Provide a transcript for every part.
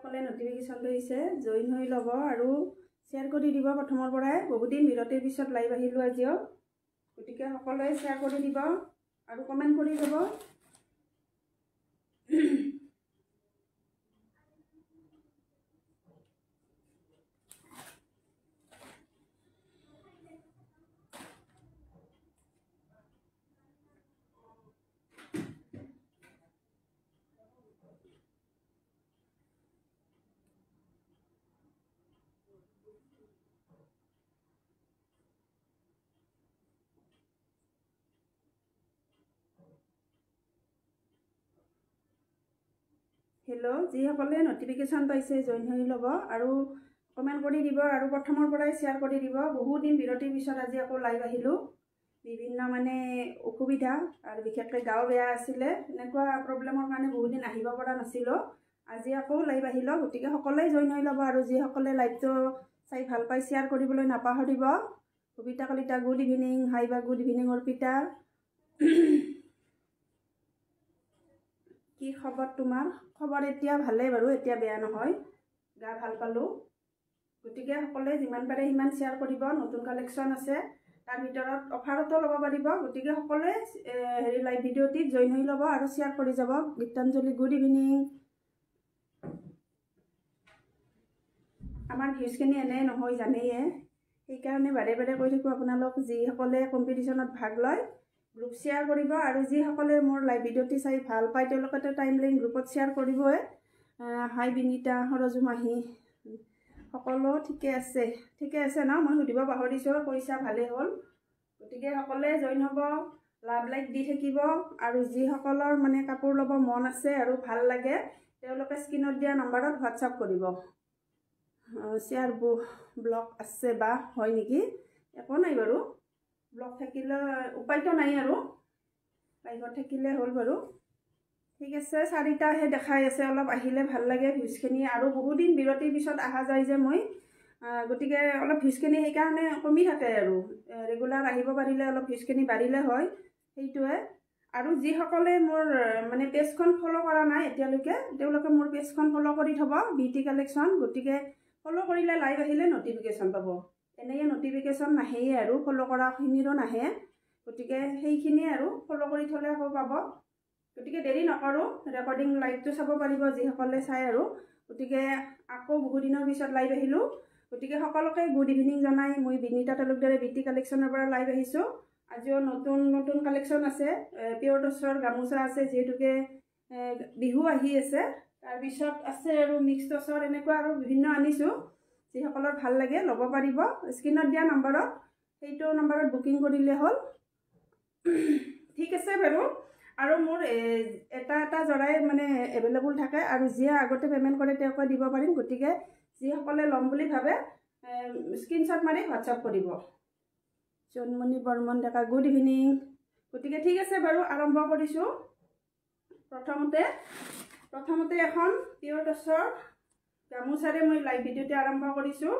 যিসকলে নটিফিকেশ্যনটো দিছে জইন হৈ ল'ব আৰু শ্বেয়াৰ কৰি দিব। প্ৰথমৰ পৰাই বহুদিন বিৰতিৰ পিছত লাইভ আহিলোঁ আজিও, গতিকে সকলোৱে শ্বেয়াৰ কৰি দিব আৰু কমেণ্ট কৰি দিব। হেল্ল', যিসকলে নটিফিকেশ্যন পাইছে জইন হৈ ল'ব আৰু কমেণ্ট কৰি দিব আৰু প্ৰথমৰ পৰাই শ্বেয়াৰ কৰি দিব। বহুদিন বিৰতিৰ পিছত আজি আকৌ লাইভ আহিলোঁ। বিভিন্ন অসুবিধা আৰু বিশেষকৈ গাঁও বেয়া আছিলে, এনেকুৱা প্ৰব্লেমৰ কাৰণে বহুদিন আহিব পৰা নাছিলোঁ। আজি আকৌ লাইভ আহিলোঁ, গতিকে সকলোৱে জইন হৈ ল'ব আৰু যিসকলে লাইভটো চাই ভাল পাই শ্বেয়াৰ কৰিবলৈ নাপাহৰিব। কবিতা কলিতা গুড ইভিনিং, হাই বা গুড ইভিনিং অৰ্পিতা। কি খবৰ তোমাৰ? খবৰ এতিয়া ভালেই বাৰু, এতিয়া বেয়া নহয়, গা ভাল পালোঁ। গতিকে সকলোৱে যিমান পাৰে সিমান শ্বেয়াৰ কৰিব। নতুন কালেকশ্যন আছে, তাৰ ভিতৰত অফাৰতো ল'ব পাৰিব। গতিকে সকলোৱে লাইভ ভিডিঅ'টিত জইন হৈ ল'ব আৰু শ্বেয়াৰ কৰি যাব। Gitanjali good evening. আমাৰ ভিউজখিনি এনেই নহয় জানেয়ে, সেইকাৰণে বাৰে বাৰে কৈ থাকোঁ আপোনালোক যিসকলে কম্পিটিশ্যনত ভাগ লয় গ্ৰুপ শ্বেয়াৰ কৰিব আৰু যিসকলে মোৰ লাইভ ভিডিঅ'টি চাই ভাল পায় তেওঁলোকেতো টাইমলাইন গ্ৰুপত শ্বেয়াৰ কৰিবই। হাই বিনীতা, সৰজু মাহী, সকলো ঠিকে আছে? ঠিকে আছে ন? মই সুধিব পাহৰিছোঁ, কৈছা ভালেই হ'ল। গতিকে সকলোৱে জইন হ'ব, লাভ লাইক দি থাকিব আৰু যিসকলৰ কাপোৰ ল'ব মন আছে আৰু ভাল লাগে তেওঁলোকে স্ক্ৰীণত দিয়া নম্বৰত হোৱাটছআপ কৰিব। শ্বেয়াৰ ব্লক আছে বা হয় নেকি? একো নাই বাৰু, ব্লক থাকিলে উপায়তো নাই আৰু, লাইভত থাকিলে হ'ল বাৰু। ঠিক আছে, 4টাহে দেখাই আছে, অলপ আহিলে ভাল লাগে ভিউজখিনি। আৰু বহুদিন বিৰতিৰ পিছত অহা যায় যে মই, গতিকে অলপ ভিউজখিনি সেইকাৰণে কমি থাকে আৰু ৰেগুলাৰ আহিব পাৰিলে অলপ ভিউজখিনি বাঢ়িলে হয়, সেইটোৱে। আৰু যিসকলে মোৰ পেজখন ফ'ল' কৰা নাই এতিয়ালৈকে তেওঁলোকে মোৰ পেজখন ফ'ল' কৰি থ'ব, বিউটি কালেকশ্যন। গতিকে ফ'ল' কৰিলে লাইভ আহিলে নটিফিকেশ্যন পাব। এনেয়ে নটিফিকেশ্যন নাহেই আৰু ফ'ল' কৰাখিনিৰো নাহে, গতিকে সেইখিনিয়ে আৰু ফ'ল' কৰি থ'লে আকৌ পাব। গতিকে দেৰি নকৰোঁ, ৰেকৰ্ডিং লাইভটো চাব পাৰিব যিসকলে চাই আৰু। গতিকে আকৌ বহুদিনৰ পিছত লাইভ আহিলোঁ, গতিকে সকলোকে গুড ইভিনিং জনাই মই বিনীতা তালুকদাৰে বিউটি কালেকশ্যনৰ পৰা লাইভ আহিছোঁ। আজিও নতুন নতুন কালেকশ্যন আছে, পিয়ৰ টচৰ গামোচা আছে, যিহেতুকে বিহু আহি আছে। তাৰপিছত আছে আৰু মিক্স টচৰ এনেকুৱা আৰু বিভিন্ন আনিছোঁ। যিসকলৰ ভাল লাগে ল'ব পাৰিব, স্ক্ৰীণত দিয়া নম্বৰত, সেইটো নম্বৰত বুকিং কৰিলে হ'ল। ঠিক আছে বাৰু। আৰু মোৰ এটা জৰাই এভেইলেবল থাকে আৰু যিয়ে আগতে পে'মেণ্ট কৰে তেওঁকে দিব পাৰিম। গতিকে যিসকলে ল'ম বুলি ভাবে স্ক্ৰীণশ্বট মাৰি হোৱাটছআপ কৰিব। জন্মনি বৰ্মন ডেকা গুড ইভিনিং। গতিকে ঠিক আছে বাৰু, আৰম্ভ কৰিছোঁ। প্ৰথমতে এখন পিয়ৰ টচৰ গামোচাৰে মই লাইভ ভিডিঅ'টো আৰম্ভ কৰিছোঁ।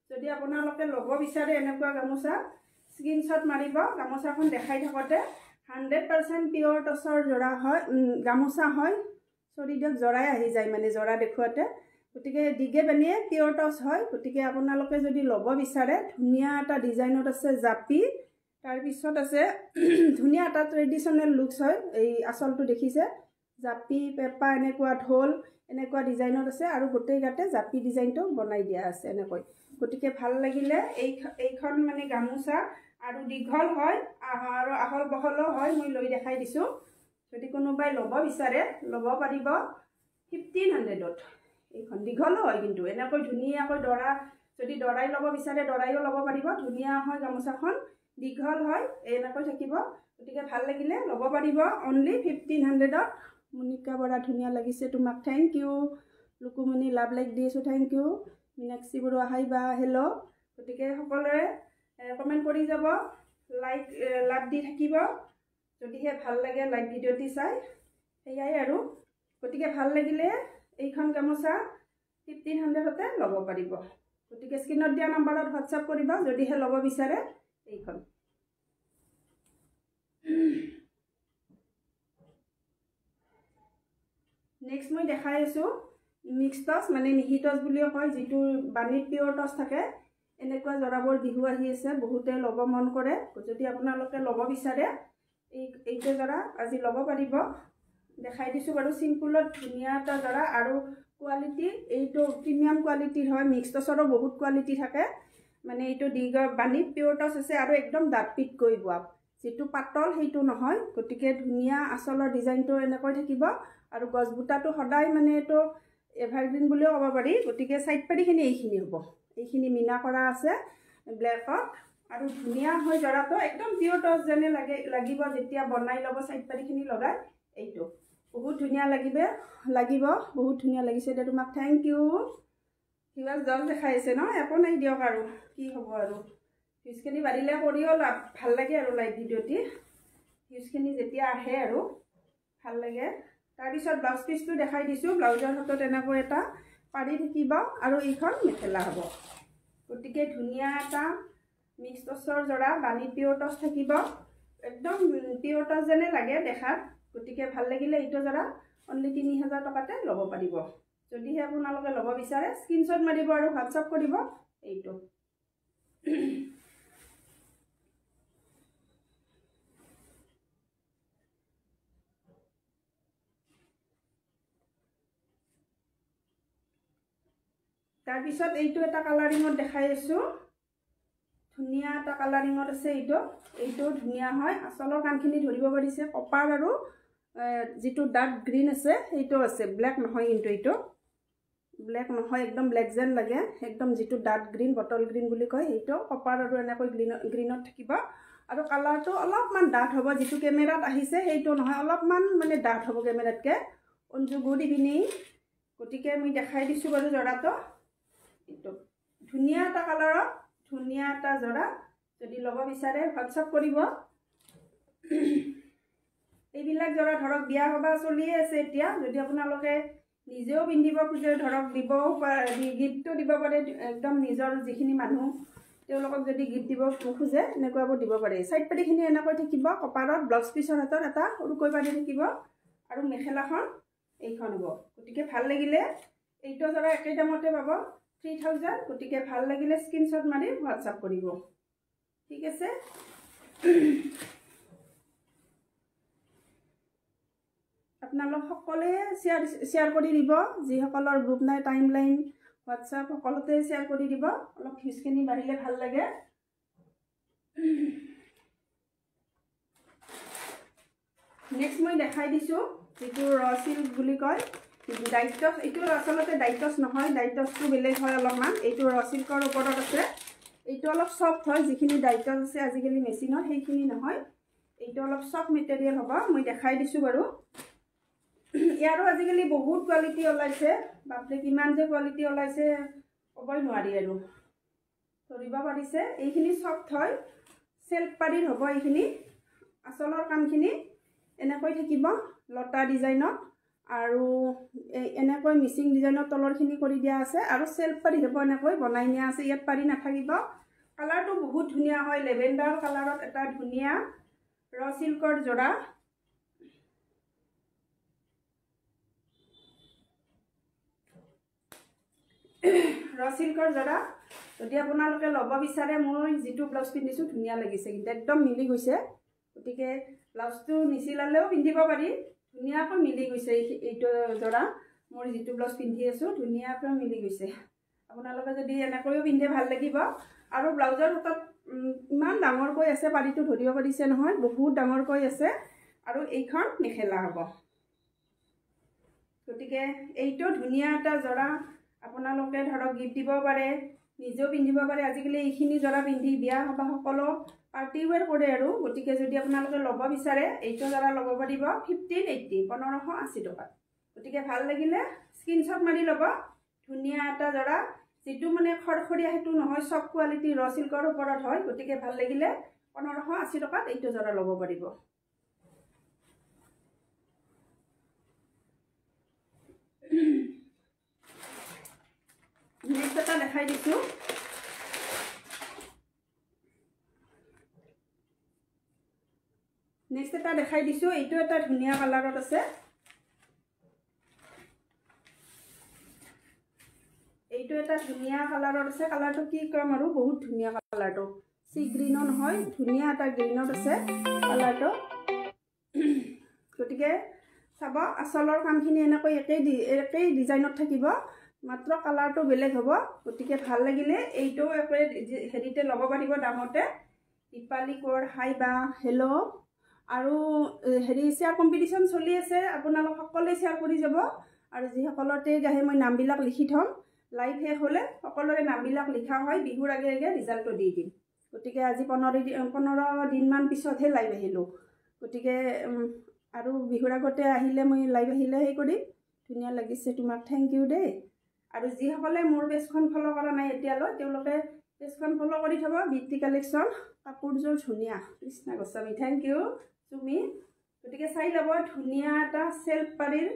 যদি আপোনালোকে ল'ব বিচাৰে এনেকুৱা গামোচা স্ক্ৰীণশ্বট মাৰিব। গামোচাখন দেখাই থাকোঁতে 100% পিয়ৰ টচৰ জৰা হয়, গামোচা হয়। চৰি দিয়ক, জৰাই আহি যায় জৰা দেখুৱাতে। গতিকে দিগে বেনিয়ে পিয়ৰ টচ হয়। গতিকে আপোনালোকে যদি ল'ব বিচাৰে, ধুনীয়া এটা ডিজাইনত আছে জাপি, তাৰপিছত আছে ধুনীয়া এটা ট্ৰেডিশ্যনেল লুকছ হয়। এই আঁচলটো দেখিছে, জাপি পেঁপা এনেকুৱা ঢোল এনেকুৱা ডিজাইনত আছে আৰু গোটেই গাতে জাপি ডিজাইনটো বনাই দিয়া আছে এনেকৈ। গতিকে ভাল লাগিলে এইখন গামোচা আৰু দীঘল হয় আৰু আহল বহলো হয়, মই লৈ দেখাই দিছোঁ। যদি কোনোবাই ল'ব বিচাৰে ল'ব পাৰিব 1500ত। এইখন দীঘলো হয় কিন্তু এনেকৈ ধুনীয়াকৈ দৰা, যদি দৰাই ল'ব বিচাৰে দৰাইও ল'ব পাৰিব। ধুনীয়া হয় গামোচাখন, দীঘল হয়, এনেকৈ থাকিব। গতিকে ভাল লাগিলে ল'ব পাৰিব, অনলি 1500ত। মনিকা বৰা ধুনীয়া লাগিছে, তোমাক thank you. Lukumoni love like দি আছোঁ, thank you. Minakshi Baruah hi বা হেল্ল'। গতিকে সকলোৱে কমেণ্ট কৰি যাব, লাভ দি থাকিব যদিহে ভাল লাগে লাইভ ভিডিঅ'টি চাই। সেয়াই আৰু, গতিকে ভাল লাগিলে এইখন গামোচা 1500তে ল'ব পাৰিব। গতিকে স্ক্ৰীণত দিয়া নম্বৰত হোৱাটছআপ কৰিব যদিহে ল'ব বিচাৰে এইখন। নেক্সট মই দেখাই আছোঁ মিক্স টচ মানে মিহি টচ বুলিও কয়, যিটো বাণীত পিয়ৰ টচ থাকে। এনেকুৱা জৰাবোৰ বিহু আহি আছে, বহুতে ল'ব মন কৰে। যদি আপোনালোকে ল'ব বিচাৰে এইটো জৰা আজি ল'ব পাৰিব। দেখাই দিছোঁ বাৰু, চিম্পুলত ধুনীয়া এটা জৰা আৰু কোৱালিটি এইটো প্ৰিমিয়াম কোৱালিটিৰ হয়। মিক্স টচৰো বহুত কোৱালিটি থাকে, মানে এইটো বাণীত পিয়ৰ টচ আছে আৰু একদম ডাঠ পিটকৈ বোৱা, যিটো পাতল সেইটো নহয়। গতিকে ধুনীয়া আঁচলৰ ডিজাইনটো এনেকৈ থাকিব আৰু গছ বুটাটো সদায় মানে এইটো এভাৰগ্ৰীণ বুলিও ক'ব পাৰি। গতিকে চাইড পাৰিখিনি এইখিনি হ'ব, এইখিনি মিনা কৰা আছে ব্লেকত আৰু ধুনীয়া হয় জৰাটো, একদম পিয়ৰ টচ যেনে লাগিব যেতিয়া বনাই ল'ব চাইড পাৰিখিনি লগাই। এইটো বহুত ধুনীয়া লাগিব বহুত ধুনীয়া লাগিছে। এতিয়া তোমাক থেংক ইউ। কিবা জল দেখাই আছে ন, একো নাই দিয়ক আৰু কি হ'ব আৰু। ভিউজখিনি বাঢ়িলে কৰিও লাভ ভাল লাগে আৰু লাইভ ভিডিঅ'টি ভিউজখিনি যেতিয়া আহে আৰু ভাল লাগে। তাৰপিছত ব্লাউজ পিচটো দেখাই দিছোঁ। ব্লাউজৰ হাতত এনেকৈ এটা পাৰি থাকিব আৰু এইখন মেখেলা হ'ব। গতিকে ধুনীয়া এটা মিক্স টচৰ জৰা, বাণী পিয়ৰ টচ থাকিব, একদম পিয়ৰ টচ যেনে লাগে দেখাত। গতিকে ভাল লাগিলে এইটো জৰা অনলি 3000 টকাতে ল'ব পাৰিব। যদিহে আপোনালোকে ল'ব বিচাৰে স্ক্ৰীনশ্বট মাৰিব আৰু হোৱাটছআপ কৰিব। এইটো তাৰপিছত এইটো এটা কালাৰিঙত দেখাই আছোঁ, ধুনীয়া এটা কালাৰিঙত আছে। এইটো ধুনীয়া হয়। আঁচলৰ কাণখিনি ধৰিব পাৰিছে, কপাৰ আৰু যিটো ডাৰ্ক গ্ৰীণ আছে সেইটো আছে, ব্লেক নহয়। কিন্তু এইটো ব্লেক নহয়, একদম ব্লেক যেন লাগে, একদম যিটো ডাৰ্ক গ্ৰীণ বটল গ্ৰীণ বুলি কয় সেইটো কপাৰ আৰু এনেকৈ গ্ৰীণত থাকিব। আৰু কালাৰটো অলপমান ডাঠ হ'ব, যিটো কেমেৰাত আহিছে সেইটো নহয়, অলপমান মানে ডাঠ হ'ব কেমেৰাতকৈ। Anju good evening. গতিকে মই দেখাই দিছোঁ বাৰু জৰাটো। এইটো ধুনীয়া এটা কালাৰত ধুনীয়া এটা জৰা, যদি ল'ব বিচাৰে হোৱাটছআপ কৰিব। এইবিলাক জৰা ধৰক বিয়া সবাহ চলিয়ে আছে এতিয়া। যদি আপোনালোকে নিজেও পিন্ধিব খোজে, ধৰক দিবও গিফ্টটো দিব পাৰে, একদম নিজৰ যিখিনি মানুহ তেওঁলোকক যদি গিফ্ট দিব খোজে এনেকুৱাবোৰ দিব পাৰে। চাইড পাৰিখিনি এনেকৈ থাকিব কপাৰত, ব্লাউজ পিচৰ হাতত এটা সৰুকৈ পাৰি থাকিব আৰু মেখেলাখন এইখন হ'ব। গতিকে ভাল লাগিলে এইটো জৰা একেই দামতে পাব, 3000। গতিকে ভাল লাগিলে স্ক্ৰীনশ্বট মাৰি হোৱাটছআপ কৰিব। ঠিক আছে। আপোনালোক সকলোৱে শ্বেয়াৰ কৰি দিব, যিসকলৰ গ্ৰুপ নাই টাইম লাইন হোৱাটছআপ সকলোতে শ্বেয়াৰ কৰি দিব, অলপ ভিউজখিনি বাঢ়িলে ভাল লাগে। নেক্সট মই দেখাই দিছোঁ যিটো ৰ চিল্ক বুলি কয়, ডাইট টচ। এইটো আচলতে ডাইট টচ নহয়, ডাইট টচটো বেলেগ হয় অলপমান। এইটো ৰ চিল্কৰ ওপৰত আছে। এইটো অলপ চফ্ট হয়, যিখিনি ডাইট টচ আছে আজিকালি মেচিনত সেইখিনি নহয়। এইটো অলপ চফ্ট মেটেৰিয়েল হ'ব। মই দেখাই দিছোঁ বাৰু। ইয়াৰো আজিকালি বহুত কোৱালিটি ওলাইছে, বাপৰে কিমান যে কোৱালিটি ওলাইছে ক'বই নোৱাৰি আৰু, ধৰিব পাৰিছে। এইখিনি চফ্ট হয়, চেল্ফ পাৰিৰ হ'ব। এইখিনি আঁচলৰ কামখিনি এনেকৈ থাকিব লতা ডিজাইনত আৰু এনেকৈ মিচিং ডিজাইনৰ তলৰখিনি কৰি দিয়া আছে আৰু চেল্ফ পাৰি হ'ব, এনেকৈ বনাই নিয়া আছে। ইয়াত পাৰি নাথাকিব। কালাৰটো বহুত ধুনীয়া হয়, লেভেণ্ডাৰ কালাৰত এটা ধুনীয়া ৰ চিল্কৰ জৰা। ৰ চিল্কৰ জৰা যদি আপোনালোকে ল'ব বিচাৰে, মই যিটো ব্লাউজ পিন্ধিছোঁ ধুনীয়া লাগিছে, কিন্তু একদম মিলি গৈছে। গতিকে ব্লাউজটো নিচিলালেও পিন্ধিব পাৰি, ধুনীয়াকৈ মিলি গৈছে। এইটো জৰা মই যিটো ব্লাউজ পিন্ধি আছোঁ ধুনীয়াকৈ মিলি গৈছে। আপোনালোকে যদি এনেকৈও পিন্ধে ভাল লাগিব। আৰু ব্লাউজৰ হাতত ইমান ডাঙৰকৈ আছে, পাৰিটো ধৰিব পাৰিছে নহয়, বহুত ডাঙৰকৈ আছে। আৰু এইখন মেখেলা হ'ব। গতিকে এইটো ধুনীয়া এটা জৰা, আপোনালোকে ধৰক গিফ্ট দিব পাৰে, নিজেও পিন্ধিব পাৰে। আজিকালি এইখিনি জৰা পিন্ধি বিয়া সবাহ সকলো পাৰ্টি ৱেৰ কৰে আৰু। গতিকে যদি আপোনালোকে ল'ব বিচাৰে এইটো জৰা ল'ব পাৰিব 1580, 1580 টকাত। গতিকে ভাল লাগিলে স্ক্ৰীনশ্বট মাৰি ল'ব। ধুনীয়া এটা জৰা, যিটো মানে খৰখৰীয়া সেইটো নহয়, চফ্ট কোৱালিটি ৰ চিল্কৰ ওপৰত হয়। গতিকে ভাল লাগিলে 1580 টকাত এইটো জৰা ল'ব পাৰিব। নেক্সট এটা দেখাই দিছোঁ। এইটো এটা ধুনীয়া কালাৰত আছে। এইটো এটা ধুনীয়া কালাৰত আছে। কালাৰটো কি কম আৰু বহুত ধুনীয়া কালাৰটো, সি গ্ৰীণৰ নহয়, ধুনীয়া এটা গ্ৰীণত আছে কালাৰটো। গতিকে চাব আচলৰ কামখিনি এনেকৈ একেই ডিজাইনত থাকিব, মাত্ৰ কালাৰটো বেলেগ হ'ব। গতিকে ভাল লাগিলে এইটো একেবাৰে হেৰিতে ল'ব পাৰিব দামতে। দীপালী কোৰ হাই বা হেল্ল' আৰু হেৰি শ্বেয়াৰ কম্পিটিশ্যন চলি আছে, আপোনালোক সকলোৱে শ্বেয়াৰ কৰি যাব। আৰু যিসকলৰ টেগ আহে মই নামবিলাক লিখি থ'ম, লাইভ শেষ হ'লে সকলোৰে নামবিলাক লিখা হয়, বিহুৰ আগে আগে ৰিজাল্টটো দি দিম। গতিকে আজি 15 দিনমান পিছতহে লাইভ আহিলোঁ। গতিকে আৰু বিহুৰ আগতে আহিলে মই লাইভ আহিলে সেই কৰিম। ধুনীয়া লাগিছে তোমাক, থেংক ইউ দেই। আৰু যিসকলে মোৰ পেজখন ফ'ল' কৰা নাই এতিয়ালৈ তেওঁলোকে পেজখন ফ'ল' কৰি থ'ব। বিউটি কালেকশ্যন, কাপোৰযোৰ ধুনীয়া, কৃষ্ণা গোস্বামী, থেংক ইউ তুমি। গতিকে চাই ল'ব, ধুনীয়া এটা চেল্ফ পাৰীৰ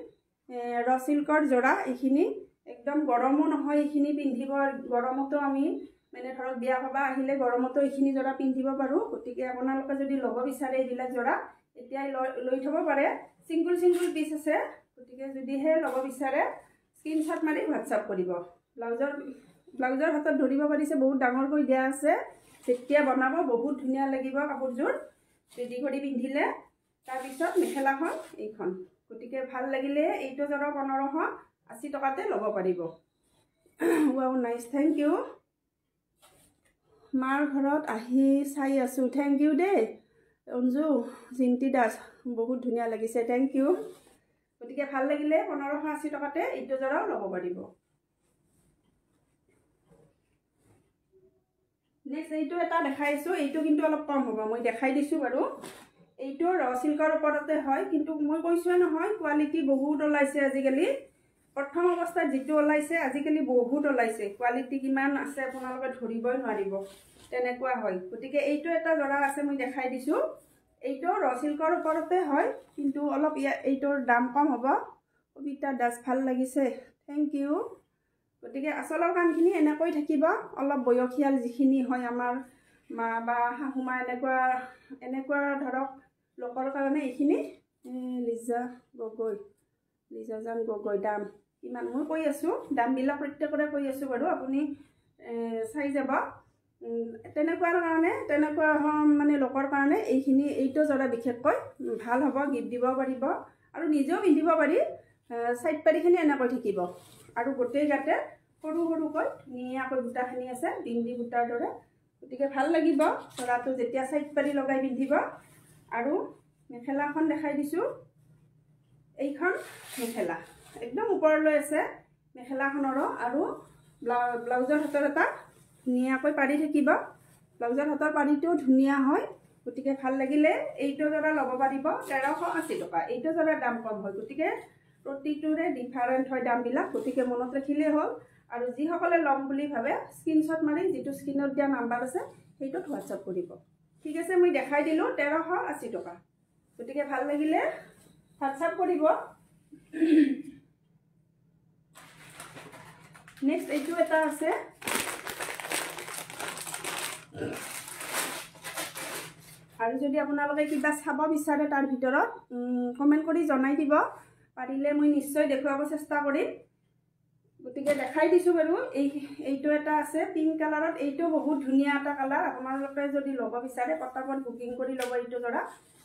ৰ চিল্কৰ যোৰা। এইখিনি একদম গৰমো নহয়, এইখিনি পিন্ধিব গৰমতো আমি মানে ধৰক বিয়া সবাহ আহিলে গৰমতো এইখিনি যোৰা পিন্ধিব পাৰোঁ। গতিকে আপোনালোকে যদি ল'ব বিচাৰে এইবিলাক যোৰা এতিয়াই লৈ থ'ব পাৰে। চিংগুল পিচ আছে। গতিকে যদিহে ল'ব বিচাৰে স্ক্ৰীনশ্বট মাৰি হোৱাটছআপ কৰিব। ব্লাউজৰ হাতত ধৰিব পাৰিছে, বহুত ডাঙৰকৈ দিয়া আছে। যেতিয়া বনাব বহুত ধুনীয়া লাগিব কাপোৰযোৰ ৰেডি কৰি পিন্ধিলে। তাৰপিছত মেখেলাখন এইখন। গতিকে ভাল লাগিলে এইটো যোৰা 1580 টকাতে ল'ব পাৰিব। Wow nice, thank you. মাৰ ঘৰত আহি চাই আছোঁ, থেংক ইউ দেই অঞ্জু জিন্তি দাস, বহুত ধুনীয়া লাগিছে, থেংক ইউ। গতিকে ভাল লাগিলে 1580 টকাতে এইটো যোৰাও ল'ব পাৰিব। নেক্সট এইটো এটা দেখাইছোঁ, এইটো কিন্তু অলপ কম হ'ব, মই দেখাই দিছোঁ বাৰু। এইটো ৰ চিল্কৰ ওপৰতে হয়, কিন্তু মই কৈছোঁৱে নহয় কোৱালিটি বহুত ওলাইছে আজিকালি। প্ৰথম অৱস্থাত যিটো ওলাইছে আজিকালি বহুত ওলাইছে, কোৱালিটি কিমান আছে আপোনালোকে ধৰিবই নোৱাৰিব, তেনেকুৱা হয়। গতিকে এইটো এটা যোৰা আছে, মই দেখাই দিছোঁ। এইটো ৰ চিল্কৰ ওপৰতে হয়, কিন্তু অলপ এইটোৰ দাম কম হ'ব। কবিতা দাস, ভাল লাগিছে, থেংক ইউ। গতিকে আচলৰ কামখিনি এনেকৈ থাকিব। অলপ বয়সীয়াল যিখিনি হয় আমাৰ মা বা শাহুমা এনেকুৱা ধৰক লোকৰ কাৰণে এইখিনি। লিজাজান গগৈ, দাম কিমান মই কৈ আছোঁ, দামবিলাক প্ৰত্যেকৰে কৈ আছোঁ বাৰু, আপুনি চাই যাব। তেনেকুৱা মানে লোকৰ কাৰণে এইটো যোৰা বিশেষকৈ ভাল হ'ব, গিফ্ট দিব পাৰিব আৰু নিজেও পিন্ধিব পাৰি। চাইড পাৰিখিনি এনেকৈ থাকিব আৰু গোটেই গাতে সৰু সৰুকৈ ধুনীয়াকৈ বুটাখিনি আছে, বিন্দি বুটাৰ দৰে। গতিকে ভাল লাগিব যোৰাটো যেতিয়া চাইড পাৰি লগাই পিন্ধিব। আৰু মেখেলাখন দেখাই দিছোঁ, এইখন মেখেলা একদম ওপৰলৈ আছে মেখেলাখনৰো। আৰু ব্লাউজৰ হাতৰ এটা ধুনীয়াকৈ পাৰি থাকিব, ব্লাউজৰ হাতৰ পাৰিটোও ধুনীয়া হয়। গতিকে ভাল লাগিলে এইটো যোৰা ল'ব পাৰিব 1380 টকা। এইটো যোৰাৰ দাম কম হয়, গতিকে প্ৰতিটোৰে ডিফাৰেণ্ট হয় দামবিলাক। গতিকে মনত ৰাখিলেই হ'ল। আৰু যিসকলে ল'ম বুলি ভাবে স্ক্ৰীনশ্বট মাৰি যিটো স্ক্ৰীনত দিয়া নাম্বাৰ আছে সেইটোত হোৱাটছআপ কৰিব। ঠিক আছে, মই দেখাই দিলোঁ 1380 টকা। গতিকে ভাল লাগিলে হোৱাটছআপ কৰিব। নেক্সট এইটো এটা আছে, আৰু যদি আপোনালোকে কিবা চাব বিচাৰে তাৰ ভিতৰত কমেণ্ট কৰি জনাই দিব, পাৰিলে মই নিশ্চয় দেখুৱাব চেষ্টা কৰিম। গতিকে দেখাই দিছোঁ বাৰু। এইটো এটা আছে পিংক কালাৰত, এইটো বহুত ধুনীয়া এটা কালাৰ। আপোনালোকে যদি ল'ব বিচাৰে পটাপট বুকিং কৰি ল'ব। এইটো যোৰা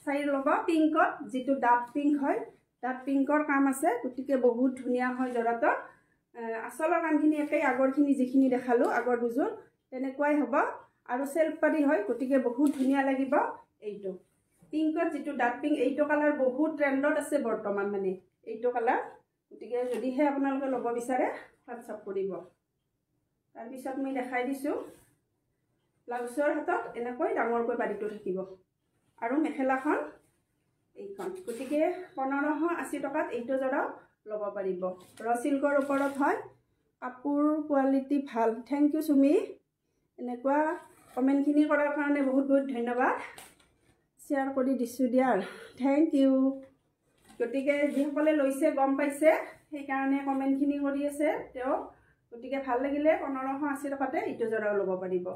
চাই ল'ব, পিংকত যিটো ডাৰ্ক পিংক হয়, ডাৰ্ক পিংকৰ কাম আছে। গতিকে বহুত ধুনীয়া হয় যোৰাটো। আচলৰ কামখিনি একেই, আগৰখিনি যিখিনি দেখালোঁ আগৰ দুযোৰ তেনেকুৱাই হ'ব। আৰু চেল্ফ পাৰি হয়, গতিকে বহুত ধুনীয়া লাগিব। এইটো পিংকত যিটো ডাৰ্ক পিংক, এইটো কালাৰ বহুত ট্ৰেণ্ডত আছে বৰ্তমান, মানে এইটো কালাৰ। গতিকে যদিহে আপোনালোকে ল'ব বিচাৰে হোৱাটছআপ কৰিব। তাৰপিছত মই দেখাই দিছোঁ ব্লাউজৰ হাতত এনেকৈ ডাঙৰকৈ পাৰিটো থাকিব আৰু মেখেলাখন এইখন। গতিকে 1580 টকাত এইটো যোৰাও ল'ব পাৰিব। ৰ চিল্কৰ ওপৰত হয়, কাপোৰ কোৱালিটি ভাল, থেংক ইউ চুমি। এনেকুৱা কমেণ্টখিনি কৰাৰ কাৰণে বহুত বহুত ধন্যবাদ। শ্বেয়াৰ কৰি দিছোঁ দিয়াৰ, থেংক ইউ। গতিকে যিসকলে লৈছে গম পাইছে, সেইকাৰণে কমেণ্টখিনি কৰি আছে তেওঁ। গতিকে ভাল লাগিলে 1580 টকাতে এইটো যোৰাও ল'ব পাৰিব।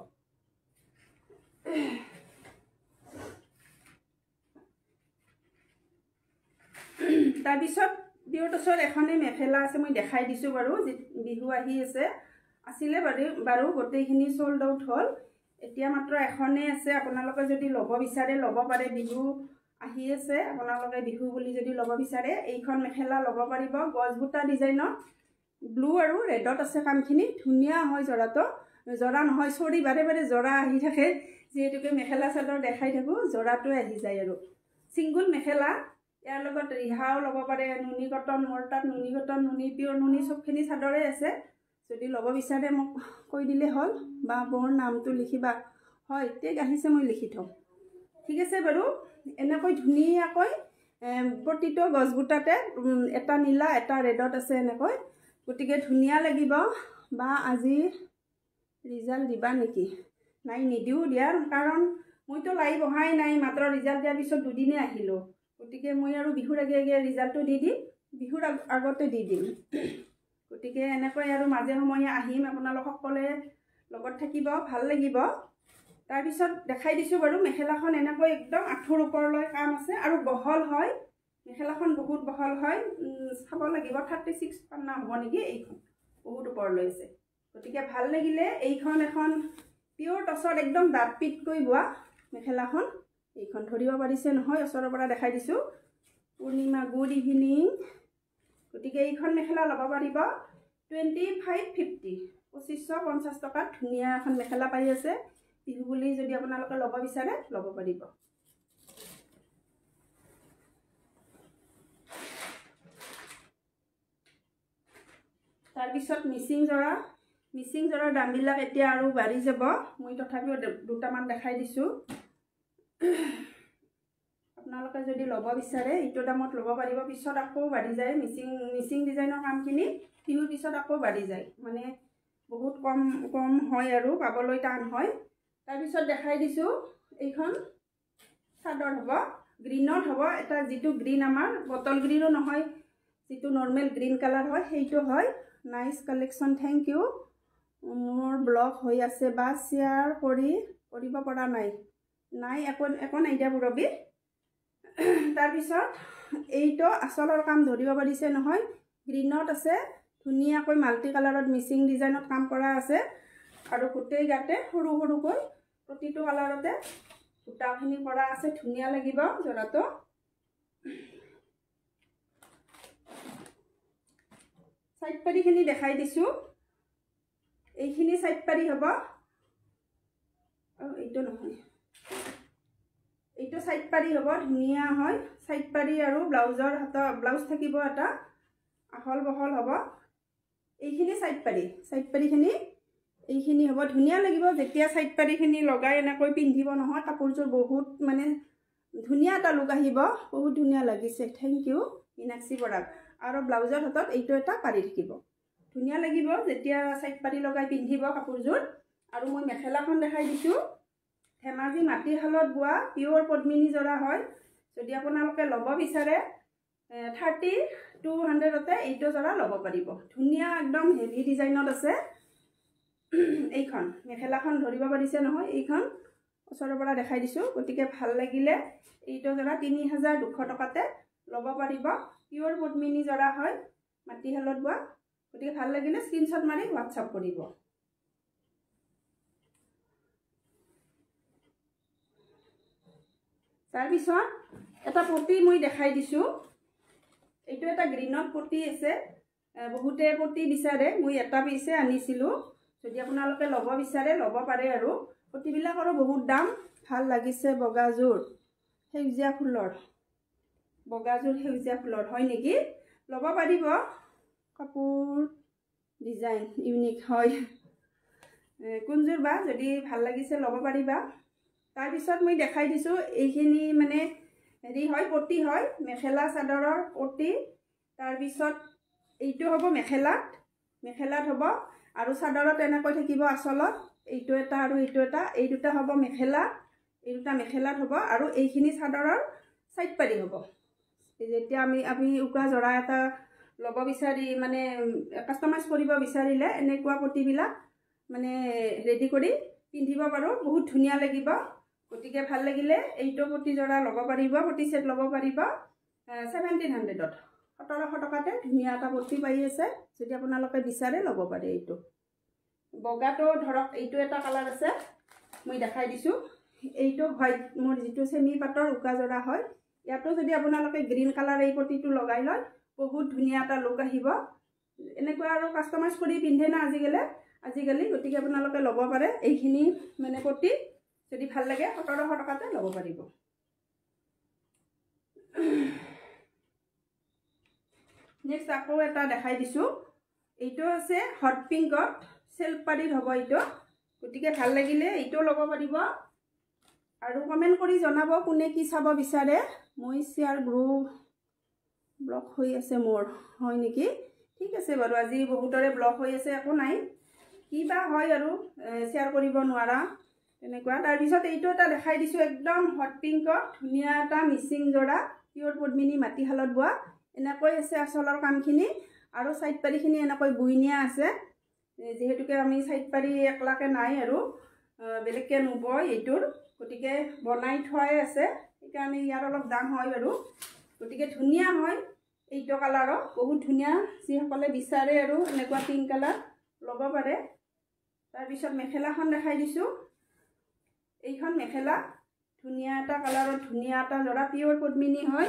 তাৰপিছত পিয়ৰ টচৰ এখনেই মেখেলা আছে, মই দেখাই দিছোঁ বাৰু। বিহু আহি আছে আছিলে বাৰু গোটেইখিনি সোল্ড আউট হ'ল। এতিয়া মাত্ৰ এখনেই আছে। আপোনালোকে যদি ল'ব বিচাৰে ল'ব পাৰে। বিহু আহি আছে, আপোনালোকে বিহু বুলি যদি ল'ব বিচাৰে এইখন মেখেলা ল'ব পাৰিব। গছ বুটা ডিজাইনত ব্লু আৰু ৰেডত আছে কামখিনি। ধুনীয়া হয় জৰাটো। জৰা নহয়, চৰি, বাৰে বাৰে জৰা আহি থাকে, যিহেতুকে মেখেলা চাদৰ দেখাই থাকোঁ, জৰাটোৱে আহি যায় আৰু। ছিংগুল মেখেলা, ইয়াৰ লগত ৰিহাও ল'ব পাৰে। নুনি কটন, মোৰ তাত নুনি কটন, নুনি পিয়ৰ, নুনি চবখিনি চাদৰে আছে। যদি ল'ব বিচাৰে মোক কৈ দিলে হ'ল, বা মোৰ নামটো লিখিবা। হয়, ঠিক আহিছে, মই লিখি থওঁ। ঠিক আছে বাৰু। এনেকৈ ধুনীয়াকৈ প্ৰতিটো গছ বুটাতে এটা নীলা এটা ৰেডত আছে এনেকৈ। গতিকে ধুনীয়া লাগিব। বা আজি ৰিজাল্ট দিবা নেকি? নাই, নিদিওঁ দিয়াৰ কাৰণ মইতো লাইভ অহাই নাই। মাত্ৰ ৰিজাল্ট দিয়াৰ পিছত দুদিনে আহিলোঁ। গতিকে মই আৰু বিহুৰ আগে আগে ৰিজাল্টটো দি দিম, বিহুৰ আগতে দি দিম। গতিকে এনেকৈ আৰু মাজে সময়ে আহিম, আপোনালোক সকলে লগত থাকিব, ভাল লাগিব। তাৰপিছত দেখাই দিছোঁ বাৰু মেখেলাখন এনেকৈ একদম আঁঠুৰ ওপৰলৈ কাম আছে আৰু বহল হয়। মেখেলাখন বহুত বহল হয়। চাব লাগিব 36 পান্না হ'ব নেকি। এইখন বহুত ওপৰলৈ আছে। গতিকে ভাল লাগিলে। এইখন এখন পিয়ৰ টচত একদম ডাঠ পিটকৈ বোৱা মেখেলাখন। এইখন ধৰিব পাৰিছে নহয়, ওচৰৰ পৰা দেখাই দিছোঁ। পূৰ্ণিমা, গুড ইভিনিং। গতিকে এইখন মেখেলা ল'ব পাৰিব 2550, 2550 টকাত ধুনীয়া এখন মেখেলা পাই আছে। বিহু বুলি যদি আপোনালোকে ল'ব বিচাৰে ল'ব পাৰিব। তাৰপিছত মিচিং জৰাৰ দামবিলাক এতিয়া আৰু বাঢ়ি যাব। মই তথাপিও দুটামান দেখাই দিছোঁ। আপোনালোকে যদি ল'ব বিচাৰে এইটো দামত ল'ব পাৰিব। পিছত আকৌ বাঢ়ি যায়। মিচিং ডিজাইনৰ কামখিনি বিহুৰ পিছত আকৌ বাঢ়ি যায়, মানে বহুত কম হয় আৰু পাবলৈ টান হয়। তাৰপিছত দেখাই দিছোঁ এইখন চাদৰ হ'ব, গ্ৰীণত হ'ব। এটা যিটো গ্ৰীণ আমাৰ বটল গ্ৰীণো নহয়, যিটো নৰ্মেল গ্ৰীণ কালাৰ হয় সেইটো হয়। Nice collection, thank you. মোৰ ব্লগ হৈ আছে বা শ্বেয়াৰ কৰিব পৰা নাই একো নাই দিয়া পুৰবী। তাৰপিছত এইটো আচলৰ কাম ধৰিব পাৰিছে নহয়, গ্ৰীণত আছে। ধুনীয়াকৈ মাল্টি কালাৰত মিচিং ডিজাইনত কাম কৰা আছে আৰু গোটেই গাতে সৰু সৰুকৈ প্ৰতিটো কালাৰতে সূতাখিনি কৰা আছে। ধুনীয়া লাগিব জৰাটো। চাইড পাৰীখিনি দেখাই দিছোঁ। এইখিনি চাইড পাৰী হ'ব। এইটো নহয়, এইটো চাইড পাৰী হ'ব। ধুনীয়া হয় চাইড পাৰী। আৰু ব্লাউজ থাকিব এটা, আহল বহল হ'ব। এইখিনি চাইড পাৰীখিনি এইখিনি হ'ব। ধুনীয়া লাগিব যেতিয়া চাইড পাৰীখিনি লগাই এনেকৈ পিন্ধিব নহয়, কাপোৰযোৰ বহুত মানে ধুনীয়া এটা লুক আহিব। বহুত ধুনীয়া লাগিছে, থেংক ইউ মীনাক্ষী বৰাক। আৰু ব্লাউজৰ হাতত এইটো এটা পাৰি থাকিব। ধুনীয়া লাগিব যেতিয়া চাইড পাৰী লগাই পিন্ধিব কাপোৰযোৰ। আৰু মই মেখেলাখন দেখাই দিছোঁ। ধেমাজি মাটিশালত বোৱা পিয়ৰ পদ্মিনী জৰা হয়। যদি আপোনালোকে ল'ব বিচাৰে 3200তে এইটো জৰা ল'ব পাৰিব। ধুনীয়া একদম হেভি ডিজাইনত আছে। এইখন মেখেলাখন ধৰিব পাৰিছে নহয়, এইখন ওচৰৰ পৰা দেখাই দিছোঁ। গতিকে ভাল লাগিলে এইটো জৰা 3200 টকাতে ল'ব পাৰিব। পিয়ৰ পদ্মিনী জৰা হয়, মাটিশালত বোৱা। গতিকে ভাল লাগিলে স্ক্ৰীনশ্বট মাৰি হোৱাটছআপ কৰিব। তাৰপিছত এটা পটি মই দেখাই দিছোঁ। এইটো এটা গ্ৰীণত পটি আছে। বহুতে পটি বিচাৰে, মই এটা পিছে আনিছিলোঁ। যদি আপোনালোকে ল'ব বিচাৰে ল'ব পাৰে। আৰু পটিবিলাকৰো বহুত দাম। ভাল লাগিছে বগাযোৰ সেউজীয়া ফুলৰ, হয় নেকি? ল'ব পাৰিব। কাপোৰ ডিজাইন ইউনিক হয়। কোনযোৰ বা যদি ভাল লাগিছে ল'ব পাৰিবা। তাৰপিছত মই দেখাই দিছোঁ এইখিনি মানে হেৰি হয়, পটি হয়, মেখেলা চাদৰৰ পটি। তাৰপিছত এইটো হ'ব মেখেলাত হ'ব আৰু চাদৰত এনেকৈ থাকিব আচলত। এইটো এটা আৰু এইটো এটা, এই দুটা হ'ব মেখেলাত, এই দুটা মেখেলাত হ'ব। আৰু এইখিনি চাদৰৰ চাইড পাৰী হ'ব। যেতিয়া আমি উকা জৰা এটা ল'ব বিচাৰি মানে কাষ্টমাইজ কৰিব বিচাৰিলে এনেকুৱা পটিবিলাক মানে ৰেডি কৰি পিন্ধিব পাৰোঁ। বহুত ধুনীয়া লাগিব। গতিকে ভাল লাগিলে এইটো পটি জৰা ল'ব পাৰিব, পটি ছেট ল'ব পাৰিব 1700ত। 1700 টকাতে ধুনীয়া এটা পটি পাই আছে। যদি আপোনালোকে বিচাৰে ল'ব পাৰে এইটো। বগাটো ধৰক এইটো এটা কালাৰ আছে মই দেখাই দিছোঁ এইটো হোৱাইট মোৰ যিটো চেমি পাটৰ উকা জৰা হয় ইয়াতো যদি আপোনালোকে গ্ৰীণ কালাৰ এই পটিটো লগাই লয় বহুত ধুনীয়া এটা লুক আহিব এনেকুৱা আৰু কাষ্টমাইজ কৰি পিন্ধে না আজিকালি গতিকে আপোনালোকে ল'ব পাৰে এইখিনি মানে পটি যদি ভাল লাগে 1700 টকাতে ল'ব পাৰিব নেক্সট আকৌ এটা দেখাই দিছোঁ এইটো আছে হট পিংকত সেলফ পাড়িত হ'ব এইটো গতিকে ভাল লাগিলে এইটো ল'ব পাৰিব আৰু কমেণ্ট কৰি জনাব কোনে কি চাব বিচাৰে মই শ্বেয়াৰ গ্ৰুপ ব্লক হৈ আছে মোৰ হয় নেকি ঠিক আছে বাৰু আজি বহুতৰে ব্লক হৈ আছে একো নাই কিবা হয় আৰু শ্বেয়াৰ কৰিব নোৱাৰা তেনেকুৱা তাৰপিছত এইটো এটা দেখাই দিছোঁ একদম হট পিংকত ধুনীয়া এটা মিচিং জৰা পিয়ৰ পদ্মিনী মাটিশালত বোৱা এনেকৈ আছে আচলৰ কামখিনি আৰু সাইড পাৰিখিনি এনেকৈ বুই নিয়া আছে যেহেতুকে আমি সাইড পাৰি একলাকে নাই আৰু বেলেগকে নবয় এইটোৰ গতিকে বনাই থোৱাই আছে সেইকাৰণে ইয়াৰ অলপ দাম হয় বাৰু গতিকে ধুনীয়া হয় এইটো কালাৰৰ বহুত ধুনীয়া যিসকলে বিচাৰে আৰু এনেকুৱা পিংক কালাৰ ল'ব পাৰে তাৰপিছত মেখেলাখন দেখাই দিছোঁ এইখন মেখেলা ধুনীয়া এটা কালাৰত ধুনীয়া এটা জৰা পিয়ৰ পদ্মিনী হয়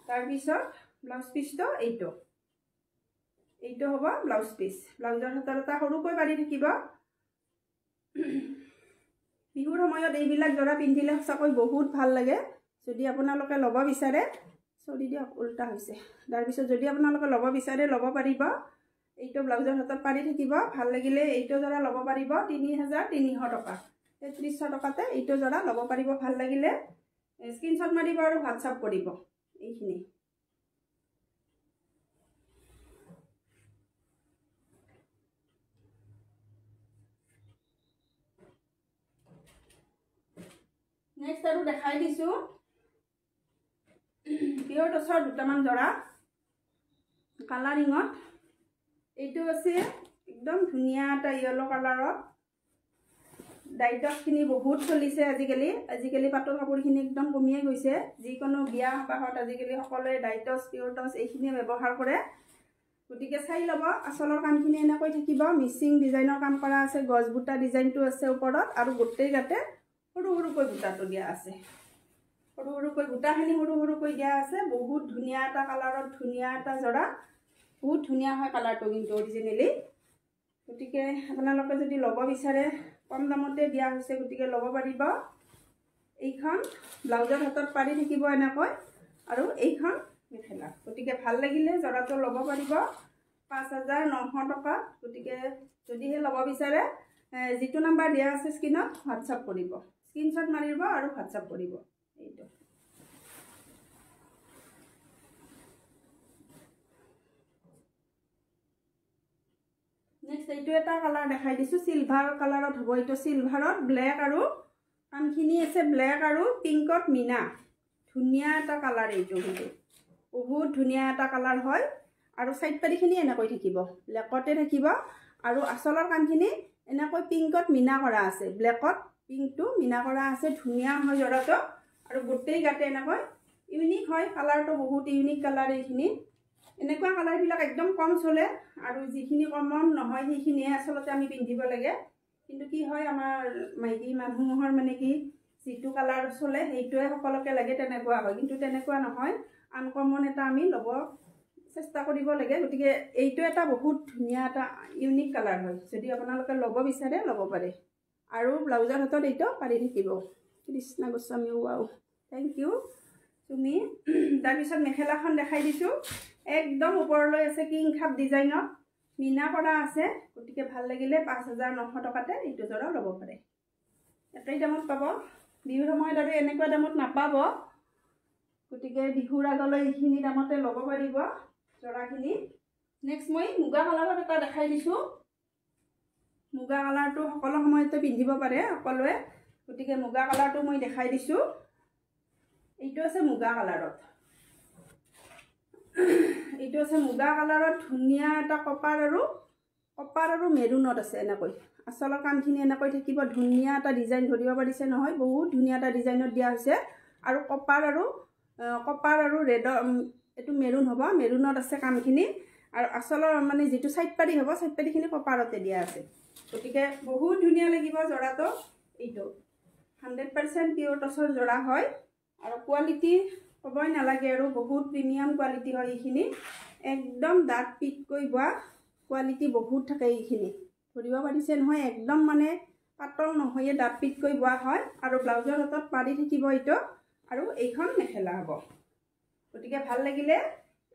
তাৰপিছত ব্লাউজ পিচটো এইটো হ'ব ব্লাউজ পিচ ব্লাউজৰ হাতৰ এটা সৰুকৈ পাৰি থাকিব বিহুৰ সময়ত এইবিলাক জৰা পিন্ধিলে সঁচাকৈ বহুত ভাল লাগে যদি আপোনালোকে ল'ব বিচাৰে চৰি দিয়ক উল্টা হৈছে তাৰপিছত যদি আপোনালোকে ল'ব বিচাৰে ল'ব পাৰিব এইটো ব্লাউজৰ হাতত পাৰি থাকিব ভাল লাগিলে এইটো জৰা ল'ব পাৰিব 3300 টকা 3300 টকাতে এইটো জৰা ল'ব পাৰিব ভাল লাগিলে স্ক্ৰীনশ্বট মাৰিব আৰু হোৱাটছআপ কৰিব এইখিনি নেক্সট আৰু দেখাই দিছোঁ পিয়ৰ টচৰ দুটামান জৰা কালাৰিঙত এইটো আছে একদম ধুনীয়া এটা ইয়েলো কালাৰত ডাইটছখিনি বহুত চলিছে আজিকালি পাটৰ কাপোৰখিনি একদম কমিয়ে গৈছে যিকোনো বিয়া সবাহত আজিকালি সকলোৱে ডাইটছ পিয়ৰ টচ এইখিনিয়ে ব্যৱহাৰ কৰে গতিকে চাই ল'ব আচলৰ কামখিনি এনেকৈ থাকিব মিচিং ডিজাইনৰ কাম কৰা আছে গছ বুটা ডিজাইনটো আছে ওপৰত আৰু গোটেই গাতে সৰুকৈ বুটাটো দিয়া আছে সৰুকৈ বুটাখিনি সৰুকৈ দিয়া আছে বহুত ধুনীয়া এটা কালাৰত ধুনীয়া এটা জৰা বহুত ধুনীয়া হয় কালাৰটো কিন্তু অৰিজিনেলি গতিকে আপোনালোকে যদি ল'ব বিচাৰে কম দামতে দিয়া হৈছে গতিকে ল'ব পাৰিব এইখন ব্লাউজৰ হাতত পাৰি থাকিব এনেকৈ আৰু এইখন মেখেলা গতিকে ভাল লাগিলে জৰাটো ল'ব পাৰিব 5900 টকা গতিকে যদিহে ল'ব বিচাৰে যিটো নাম্বাৰ দিয়া আছে স্ক্ৰীনত হোৱাটছআপ কৰিব স্ক্ৰীনশ্বট মাৰিব আৰু হোৱাটছআপ কৰিব এইটো নেক্সট এইটো এটা কালাৰ দেখাই দিছোঁ সিলভাৰ কালাৰত হ'ব এইটো সিলভাৰত ব্লেক আৰু কামখিনি আছে ব্লেক আৰু পিংকত মিনা ধুনীয়া এটা কালাৰ এইটো কিন্তু বহুত ধুনীয়া এটা কালাৰ হয় আৰু সাইড পাৰিখিনি এনেকৈ থাকিব ব্লেকতে থাকিব আৰু আচলৰ কামখিনি এনেকৈ পিংকত মিনা কৰা আছে ব্লেকত পিংকটো মিনা কৰা আছে ধুনীয়া হয় জৰাটো আৰু গোটেই গাতে এনেকৈ ইউনিক হয় কালাৰটো বহুত ইউনিক কালাৰ এইখিনি এনেকুৱা কালাৰবিলাক একদম কম চলে আৰু যিখিনি কমন নহয় সেইখিনিয়ে আচলতে আমি পিন্ধিব লাগে কিন্তু কি হয় আমাৰ মাইকী মানুহৰ মানে কি যিটো কালাৰ চলে সেইটোৱে সকলোকে লাগে তেনেকুৱা হয় কিন্তু তেনেকুৱা নহয় আনকমন এটা আমি ল'ব চেষ্টা কৰিব লাগে গতিকে এইটো এটা বহুত ধুনীয়া এটা ইউনিক কালাৰ হয় যদি আপোনালোকে ল'ব বিচাৰে ল'ব পাৰে আৰু ব্লাউজৰ হাতত এইটো পাৰি থাকিব Krishna Goswami wow thank you তুমি তাৰপিছত মেখেলাখন দেখাই দিছোঁ একদম ওপৰলৈ আছে কিং খাপ ডিজাইনত মিনা কৰা আছে গতিকে ভাল লাগিলে 5900 টকাতে এইটো জৰা ল'ব পাৰে এটাই দামত পাব বিহুৰ সময়ত আৰু এনেকুৱা দামত নাপাব গতিকে বিহুৰ আগলৈ এইখিনি দামতে ল'ব পাৰিব জৰাখিনি নেক্সট মই মুগা কালাৰত এটা দেখাই দিছোঁ মুগা কালাৰটো সকলো সময়তে পিন্ধিব পাৰে সকলোৱে গতিকে মুগা কালাৰটো মই দেখাই দিছোঁ এইটো আছে মুগা কালাৰত এইটো আছে মুগা কালাৰত ধুনীয়া এটা কপাৰ আৰু মেৰুনত আছে এনেকৈ আচলৰ কামখিনি এনেকৈ থাকিব ধুনীয়া এটা ডিজাইন ধৰিব পাৰিছে নহয় বহুত ধুনীয়া এটা ডিজাইনত দিয়া হৈছে আৰু কপাৰ আৰু ৰেডৰ এইটো মেৰুন হ'ব মেৰুনত আছে কামখিনি আৰু আচলৰ মানে যিটো সাইড পাৰি হ'ব সাইড পাৰিখিনি কপাৰতে দিয়া আছে গতিকে বহুত ধুনীয়া লাগিব জৰাটো এইটো 100% পিওৰ টছৰ জৰা হয় আৰু কোৱালিটি ক'বই নালাগে আৰু বহুত প্ৰিমিয়াম কোৱালিটি হয় এইখিনি একদম ডাঠ পিটকৈ বোৱা কোৱালিটি বহুত থাকে এইখিনি ধৰিব পাৰিছে নহয় একদম মানে পাতল নহয়ে ডাঠ পিটকৈ বোৱা হয় আৰু ব্লাউজৰ হাতত পাৰি থাকিব এইটো আৰু এইখন মেখেলা হ'ব গতিকে ভাল লাগিলে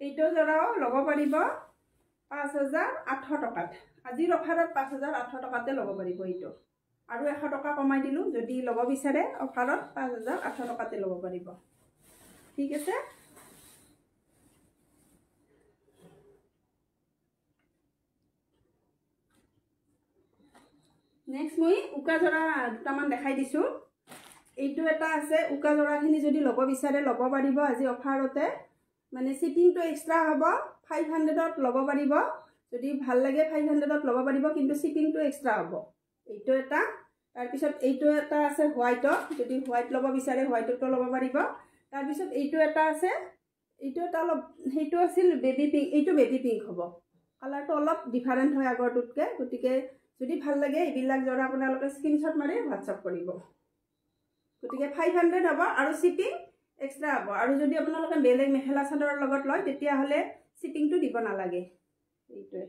এইটো জৰাও ল'ব পাৰিব 5800 টকাত আজিৰ অফাৰত 5800 টকাতে ল'ব পাৰিব এইটো আৰু 100 টকা কমাই দিলোঁ যদি ল'ব বিচাৰে অফাৰত 5800 টকাতে ল'ব পাৰিব ঠিক আছে নেক্সট মই উকা জৰা দুটামান দেখাই দিছোঁ এইটো এটা আছে উকা জৰাখিনি যদি ল'ব বিচাৰে ল'ব পাৰিব আজি অফাৰতে মানে শিপিংটো এক্সট্ৰা হ'ব 500ত ল'ব পাৰিব যদি ভাল লাগে 500ত ল'ব পাৰিব কিন্তু শিপিংটো এক্সট্ৰা হ'ব এইটো এটা তাৰপিছত এইটো এটা আছে হোৱাইটত যদি হোৱাইট ল'ব বিচাৰে হোৱাইটতো ল'ব পাৰিব তাৰপিছত এইটো এটা আছে এইটো এটা অলপ সেইটো আছিল বেবি পিংক এইটো বেবি পিংক হ'ব কালাৰটো অলপ ডিফাৰেণ্ট হয় আগৰটোতকৈ গতিকে যদি ভাল লাগে এইবিলাক জৰা আপোনালোকে স্ক্ৰীনশ্বট মাৰি হোৱাটছআপ কৰিব গতিকে 500 হ'ব আৰু শিপিং এক্সট্ৰা হ'ব আৰু যদি আপোনালোকে বেলেগ মেখেলা চাদৰৰ লগত লয় তেতিয়াহ'লে শিপিংটো দিব নালাগে এইটোৱে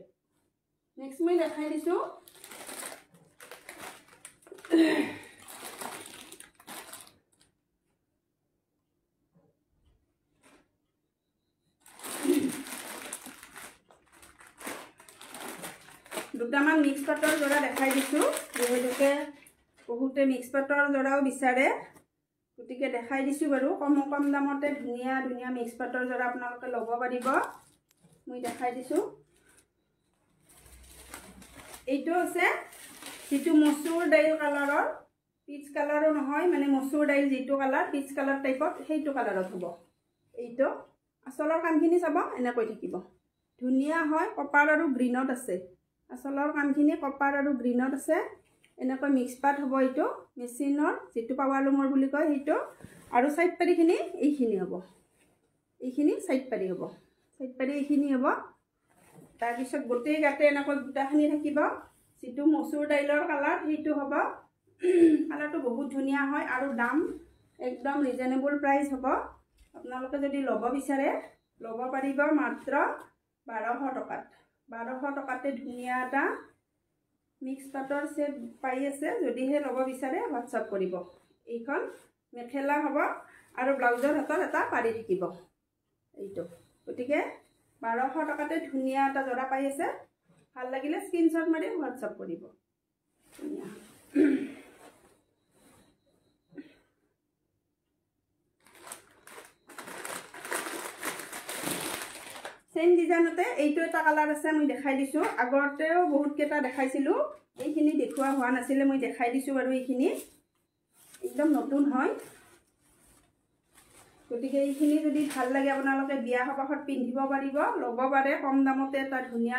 নেক্সট মই দেখাই দিছোঁ দুটামান মিক্স পাটৰ জৰা দেখাই দিছোঁ যিহেতুকে বহুতে মিক্স পাটৰ জৰাও বিচাৰে গতিকে দেখাই দিছোঁ বাৰু কম দামতে ধুনীয়া ধুনীয়া মিক্স পাটৰ জৰা আপোনালোকে ল'ব পাৰিব মই দেখাই দিছোঁ এইটো আছে যিটো মচুৰ দাইল কালাৰৰ পিচ কালাৰো নহয় মানে মচুৰ দাইল যিটো কালাৰ পিচ কালাৰ টাইপত সেইটো কালাৰত হ'ব এইটো আচলৰ কামখিনি চাব এনেকৈ থাকিব ধুনীয়া হয় কপাৰ আৰু গ্ৰীণত আছে আচলৰ কামখিনি কপাৰ আৰু গ্ৰীণত আছে এনেকৈ মিক্স পাট হ'ব এইটো মেচিনৰ যিটো পাৱাৰ লুমৰ বুলি কয় সেইটো আৰু সাইড পাৰিখিনি এইখিনি হ'ব এইখিনি সাইড পাৰি হ'ব সাইড পাৰি এইখিনি হ'ব তাৰপিছত গোটেই গাতে এনেকৈ গোটাখিনি থাকিব যিটো মচুৰ দাইলৰ কালাৰ সেইটো হ'ব কালাৰটো বহুত ধুনীয়া হয় আৰু দাম একদম ৰিজনেবল প্ৰাইচ হ'ব আপোনালোকে যদি ল'ব বিচাৰে ল'ব পাৰিব মাত্ৰ 1200 টকাত 1200 টকাতে ধুনীয়া এটা মিক্স পাটৰ সেট পাই আছে যদিহে ল'ব বিচাৰে হোৱাটছআপ কৰিব এইখন মেখেলা হ'ব আৰু ব্লাউজৰ হাতত এটা পাৰি থাকিব এইটো গতিকে 1200 টকাতে ধুনীয়া এটা জৰা পাই আছে ভাল লাগিলে স্ক্ৰীনশ্বট মাৰি হোৱাটছআপ কৰিব ধুনীয়া सेम डिजाइनते এইটো এটা কালাৰ আছে মই দেখাই দিছো আগতেও বহুত কেটা দেখাইছিলো এইখিনি দেখুৱা হোৱা নাছিলে মই দেখাই দিছো বাৰু এইখিনি একদম নতুন হয় গতিকে এইখিনি যদি ভাল লাগে আপোনালোকে বিয়া সভাত পিন্ধিব পাৰিব ল'ব পাৰে কম দামতে এটা ধুনীয়া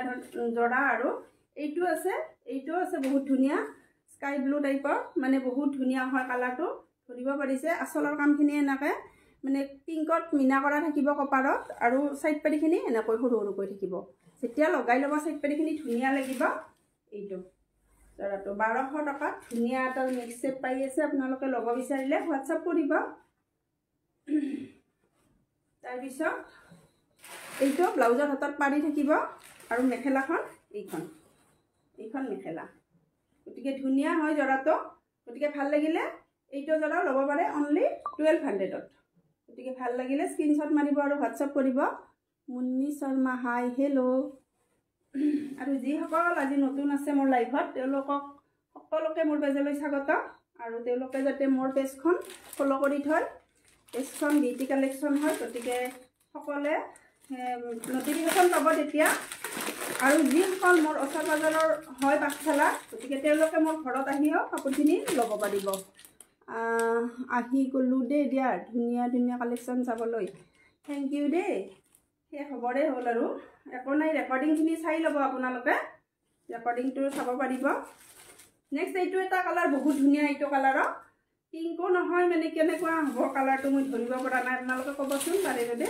জৰা আৰু এইটো আছে বহুত ধুনীয়া স্কাই ব্লু টাইপৰ মানে বহুত ধুনীয়া হয় কালাৰটো ধৰিব পাৰিছে আসলৰ কামখিনি এনেকৈ মানে পিংকত মিনা কৰা থাকিব কপাৰত আৰু সাইড পাৰিখিনি এনেকৈ সৰু সৰু কৰি থাকিব যেতিয়া লগাই ল'ব সাইড পাৰিখিনি ধুনীয়া লাগিব এইটো জৰাটো 1200 টকা ধুনীয়া এটা মিক্স সেট পাই আছে আপোনালোকে ল'ব বিচাৰিলে হোৱাটছআপ কৰিব তাৰ পিছত এইটো ব্লাউজৰ হাতত পাৰি থাকিব আৰু মেখেলাখন এইখন মেখেলা গতিকে ধুনীয়া হয় জৰাটো গতিকে ভাল লাগিলে এইটো জৰা ল'ব পাৰে অনলি 1200ত গতিকে ভাল লাগিলে স্ক্ৰীনশ্বট মাৰিব আৰু হোৱাটছআপ কৰিব মুন্নি শৰ্মা হাই হেল্ল' আৰু যিসকল আজি নতুন আছে মোৰ লাইভত তেওঁলোকক সকলোকে মোৰ পেজলৈ স্বাগত আৰু তেওঁলোকে যাতে মোৰ পেজখন ফলো কৰি থয় পেজখন বিউটি কালেকশ্যন হয় গতিকে সকলে নটিফিকেশ্যন পাব তেতিয়া আৰু যিসকল মোৰ ওচৰ পাজৰৰ হয় পাঠশালা গতিকে তেওঁলোকে মোৰ ঘৰত আহিও কাপোৰখিনি ল'ব পাৰিব আহি গ'লো দেই দিয়া ধুনীয়া ধুনীয়া কালেকশ্যন চাবলৈ থেংক ইউ দেই সেই খবৰে হ'ল আৰু একো নাই ৰেকৰ্ডিংখিনি চাই ল'ব আপোনালোকে ৰেকৰ্ডিংটো চাব পাৰিব নেক্সট এইটো এটা কালাৰ বহুত ধুনীয়া এইটো কালাৰৰ পিংকো নহয় মানে কেনেকুৱা হ'ব কালাৰটো মই ধৰিব পৰা নাই আপোনালোকে ক'বচোন পাৰে যদি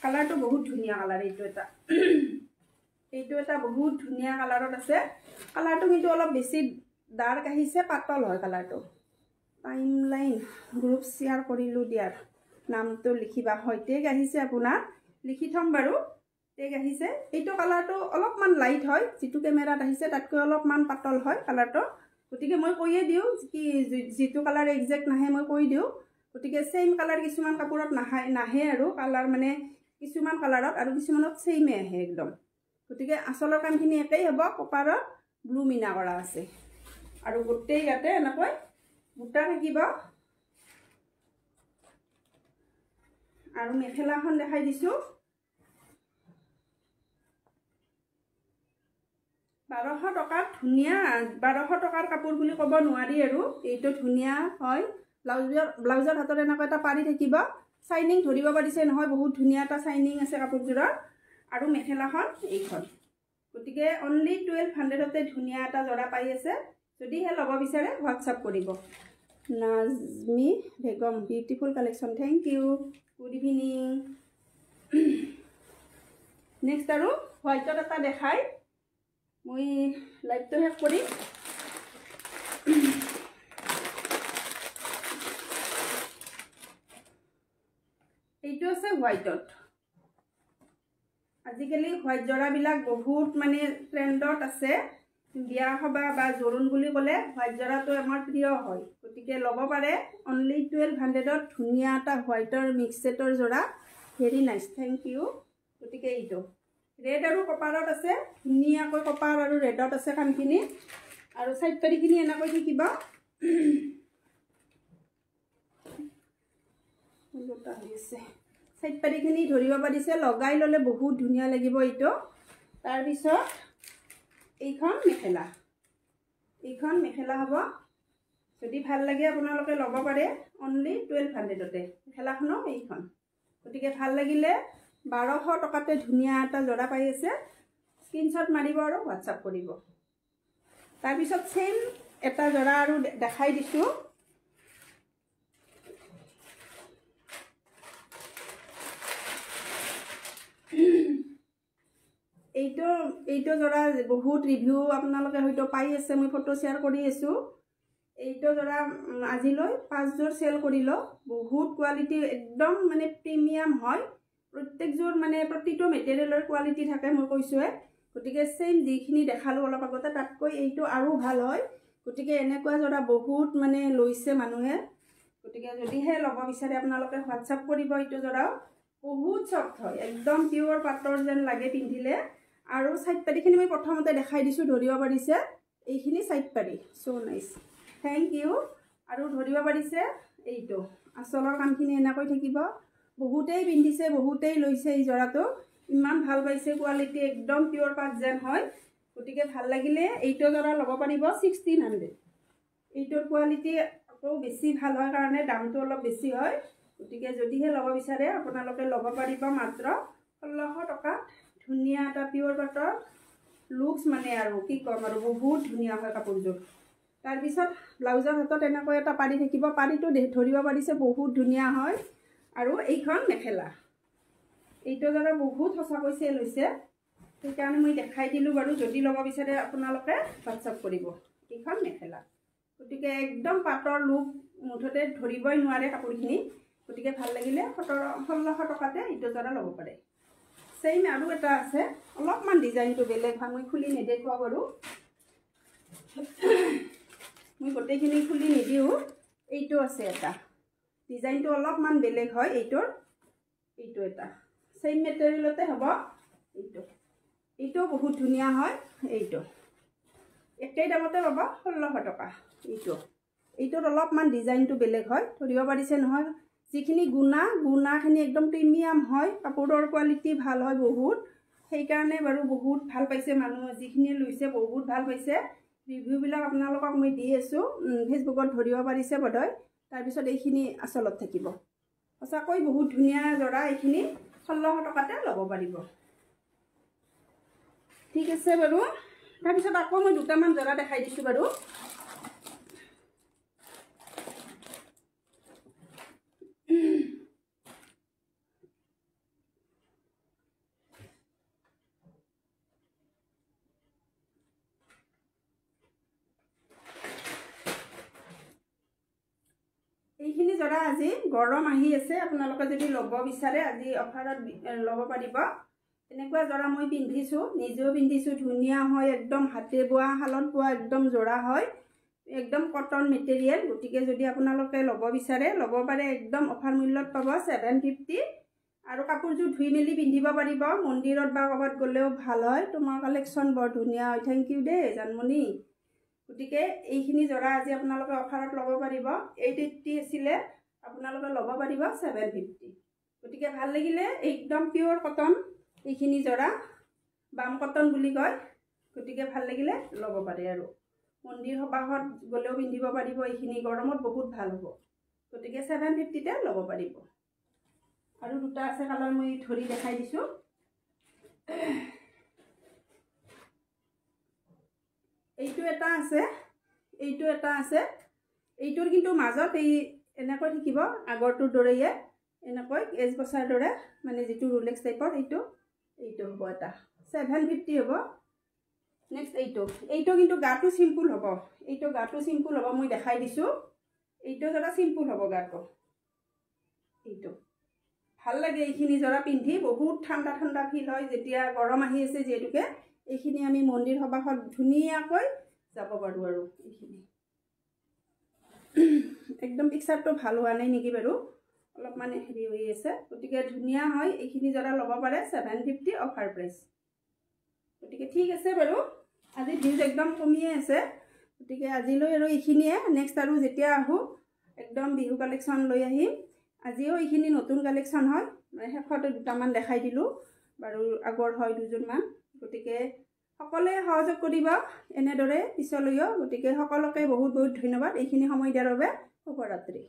কালাৰটো বহুত ধুনীয়া কালাৰ এইটো এটা এইটো এটা বহুত ধুনীয়া কালাৰত আছে কালাৰটো কিন্তু অলপ বেছি ডাৰ্ক আহিছে পাতল হয় কালাৰটো টাইমলাইন গ্ৰুপ শ্বেয়াৰ কৰিলোঁ দিয়াৰ নামটো লিখিবা হয় টেগ আহিছে আপোনাৰ লিখি থম বাৰু টেগ আহিছে এইটো কালাৰটো অলপমান লাইট হয় যিটো কেমেৰাত আহিছে তাতকৈ অলপমান পাতল হয় কালাৰটো গতিকে মই কৈয়ে দিওঁ কি যিটো কালাৰ একজেক্ট নাহে মই কৈ দিওঁ গতিকে সেম কালাৰ কিছুমান কাপোৰত নাহে আৰু কালাৰ মানে কিছুমান কালাৰত আৰু কিছুমানত সেমে আহে একদম গতিকে আচলৰ কামখিনি একেই হ'ব কপাৰত ব্লু মিনা কৰা আছে আৰু গোটেই ইয়াতে এনেকৈ বুটা থাকিব আৰু মেখেলাখন দেখাই দিছোঁ 1200 টকাত ধুনীয়া 1200 টকাৰ কাপোৰ বুলি ক'ব নোৱাৰি আৰু এইটো ধুনীয়া হয় ব্লাউজৰ হাতত এনেকৈ এটা পাৰি থাকিব চাইনিং ধৰিব পাৰিছে নহয় বহুত ধুনীয়া এটা চাইনিং আছে কাপোৰযোৰৰ আৰু মেখেলাখন এইখন গতিকে অনলি 1200তে ধুনীয়া এটা জৰা পাই আছে যদিহে ল'ব বিচাৰে হোৱাটছআপ কৰিব Najmi Begum beautiful collection thank you good evening next আৰু হোৱাইটত এটা দেখাই মই লাইভটো শেষ কৰি এইটো আছে হোৱাইটত আজিকালি হোৱাইট জৰাবিলাক বহুত মানে ট্ৰেণ্ডত আছে বিয়া সবাহ বা জোৰোণ বুলি ক'লে হোৱাইট জৰাটো আমাৰ প্ৰিয় হয় গতিকে ল'ব পাৰে অনলি 1200ত ধুনীয়া এটা হোৱাইটৰ মিক্স ছেটৰ জৰা ভেৰি নাইচ থেংক ইউ গতিকে এইটো ৰেড আৰু কপাৰত আছে ধুনীয়াকৈ কপাৰ আৰু ৰেডত আছে কামখিনি আৰু চাইড পাৰিখিনি এনেকৈ থাকিব চাইড পাৰিখিনি ধৰিব পাৰিছে লগাই ল'লে বহুত ধুনীয়া লাগিব এইটো তাৰপিছত এইখন মেখেলা হ'ব যদি ভাল লাগে আপোনালোকে ল'ব পাৰে অনলি 1200তে মেখেলাখনো এইখন গতিকে ভাল লাগিলে 1200 টকাতে ধুনীয়া এটা জৰা পাই আছে স্ক্ৰীনশ্বট মাৰিব আৰু হোৱাটছআপ কৰিব তাৰপিছত সেম এটা জৰা আৰু দেখাই দিছোঁ এইটো জৰা বহুত ৰিভিউ আপোনালোকে হয়তো পাই আছে মই ফটো শ্বেয়াৰ কৰি আছোঁ এইটো জৰা আজিলৈ 5 যোৰ চেল কৰিলোঁ বহুত কোৱালিটি একদম মানে প্ৰিমিয়াম হয় প্ৰত্যেকযোৰ মানে প্ৰতিটো মেটেৰিয়েলৰ কোৱালিটি থাকে মই কৈছোঁৱে গতিকে সেম যিখিনি দেখালোঁ অলপ আগতে তাতকৈ এইটো আৰু ভাল হয় গতিকে এনেকুৱা জৰা বহুত মানে লৈছে মানুহে গতিকে যদিহে ল'ব বিচাৰে আপোনালোকে হোৱাটছআপ কৰিব এইটো জৰাও বহুত চফ্ট হয় একদম পিয়ৰ পাটৰ যেন লাগে পিন্ধিলে আৰু সাইড পাৰিখিনি মই প্ৰথমতে দেখাই দিছোঁ ধৰিব পাৰিছে এইখিনি সাইড পাৰি সো নাইস থেংক ইউ আৰু ধৰিব পাৰিছে এইটো আচলৰ কামখিনি এনেকৈ থাকিব বহুতেই পিন্ধিছে বহুতেই লৈছে এই জৰাটো ইমান ভাল পাইছে কোৱালিটি একদম পিয়ৰ পাট যেন হয় গতিকে ভাল লাগিলে এইটো জৰা ল'ব পাৰিব 1600 এইটোৰ কোৱালিটি আকৌ বেছি ভাল হয় কাৰণে দামটো অলপ বেছি হয় গতিকে যদিহে ল'ব বিচাৰে আপোনালোকে ল'ব পাৰিব মাত্ৰ 1600 টকা ধুনীয়া এটা পিয়ৰ পাটৰ লুকস মানে আৰু কি ক'ম আৰু বহুত ধুনীয়া হয় কাপোৰযোৰ তাৰপিছত ব্লাউজৰ হাতত এনেকৈ এটা পাৰি থাকিব পাৰিটো ধৰিব পাৰিছে বহুত ধুনীয়া হয় আৰু এইখন মেখেলা এইটো জৰা বহুত সঁচাকৈ চেল হৈছে সেইকাৰণে মই দেখাই দিলোঁ বাৰু যদি ল'ব বিচাৰে আপোনালোকে হোৱাটছআপ কৰিব এইখন মেখেলা গতিকে একদম পাটৰ লুক মুঠতে ধৰিবই নোৱাৰে কাপোৰখিনি গতিকে ভাল লাগিলে 1600 টকাতে এইটো জৰা ল'ব পাৰে সেম আৰু এটা আছে অলপমান ডিজাইনটো বেলেগ হয় মই খুলি নেদেখুৱা বাৰু মই গোটেইখিনি খুলি নিদিওঁ এইটো আছে এটা ডিজাইনটো অলপমান বেলেগ হয় এইটো এটা সেম মেটেৰিয়েলতে হ'ব এইটো বহুত ধুনীয়া হয় এইটো একেই দামতে পাব 1600 টকা এইটোত অলপমান ডিজাইনটো বেলেগ হয় ধৰিব পাৰিছে নহয় যিখিনি গুণাখিনি একদম প্ৰিমিয়াম হয় কাপোৰৰ কোৱালিটি ভাল হয় বহুত সেইকাৰণে বাৰু বহুত ভাল পাইছে মানুহ যিখিনি লৈছে বহুত ভাল পাইছে ৰিভিউবিলাক আপোনালোকক মই দি আছোঁ ফেচবুকত ধৰিব পাৰিছে বোধহয় তাৰপিছত এইখিনি আচলত থাকিব সঁচাকৈ বহুত ধুনীয়া জৰা এইখিনি 1600 টকাতে ল'ব পাৰিব ঠিক আছে বাৰু তাৰপিছত আকৌ মই দুটামান জৰা দেখাই দিছোঁ বাৰু জৰা আজি গৰম আহি আছে আপোনালোকে যদি ল'ব বিচাৰে আজি অফাৰত ল'ব পাৰিব এনেকুৱা জৰা মই পিন্ধিছোঁ নিজেও পিন্ধিছোঁ ধুনীয়া হয় একদম হাতে বোৱা শালত বোৱা একদম জৰা হয় একদম কটন মেটেৰিয়েল গতিকে যদি আপোনালোকে ল'ব বিচাৰে ল'ব পাৰে একদম অফাৰ মূল্যত পাব 750 আৰু কাপোৰযোৰ ধুই মেলি পিন্ধিব পাৰিব মন্দিৰত বা ক'ৰবাত গ'লেও ভাল হয় তোমাৰ কালেকশ্যন বৰ ধুনীয়া হয় থেংক ইউ দেই জানমণি গতিকে এইখিনি জৰা আজি আপোনালোকে অফাৰত ল'ব পাৰিব 880 আছিলে আপোনালোকে ল'ব পাৰিব 750 গতিকে ভাল লাগিলে একদম পিয়ৰ কটন এইখিনি জৰা বাম কটন বুলি কয় গতিকে ভাল লাগিলে ল'ব পাৰে আৰু মন্দিৰ সবাহত গ'লেও পিন্ধিব পাৰিব এইখিনি গৰমত বহুত ভাল হ'ব গতিকে 750 তে ল'ব পাৰিব আৰু দুটা আছে কালাৰ মই ধৰি দেখাই দিছোঁ এইটো এটা আছে এইটোৰ কিন্তু মাজত এই এনেকৈ থাকিব আগৰটোৰ দৰেয়ে এনেকৈ এজ বছাৰ দৰে মানে যিটো ৰোলেক্স টাইপৰ এইটো হ'ব এটা 750 হ'ব নেক্সট এইটো কিন্তু গাটো চিম্পুল হ'ব মই দেখাই দিছোঁ এইটো জৰা চিম্পুল হ'ব গাটো এইটো ভাল লাগে এইখিনি জৰা পিন্ধি বহুত ঠাণ্ডা ঠাণ্ডা ফিল হয় যেতিয়া গৰম আহি আছে যিহেতুকে এইখিনি আমি মন্দিৰ সবাহত ধুনীয়াকৈ যাব পাৰোঁ আৰু এইখিনি একদম পিকচাৰটো ভাল হোৱা নাই নেকি বাৰু অলপমান হেৰি হৈ আছে গতিকে ধুনীয়া হয় এইখিনি জৰা ল'ব পাৰে 750 অফাৰ প্ৰাইচ গতিকে ঠিক আছে বাৰু আজি ভিউজ একদম কমিয়ে আছে গতিকে আজিলৈ আৰু এইখিনিয়ে নেক্সট আৰু যেতিয়া আহোঁ একদম বিহু কালেকশ্যন লৈ আহিম আজিও এইখিনি নতুন কালেকশ্যন হয় মানে শেষতে দুটামান দেখাই দিলোঁ বাৰু আগৰ হয় দুজনমান গতিকে সকলোৱে সহযোগ কৰিব এনেদৰে পিছলৈও গতিকে সকলোকে বহুত বহুত ধন্যবাদ এইখিনি সময় দিয়াৰ বাবে শুভৰাত্ৰি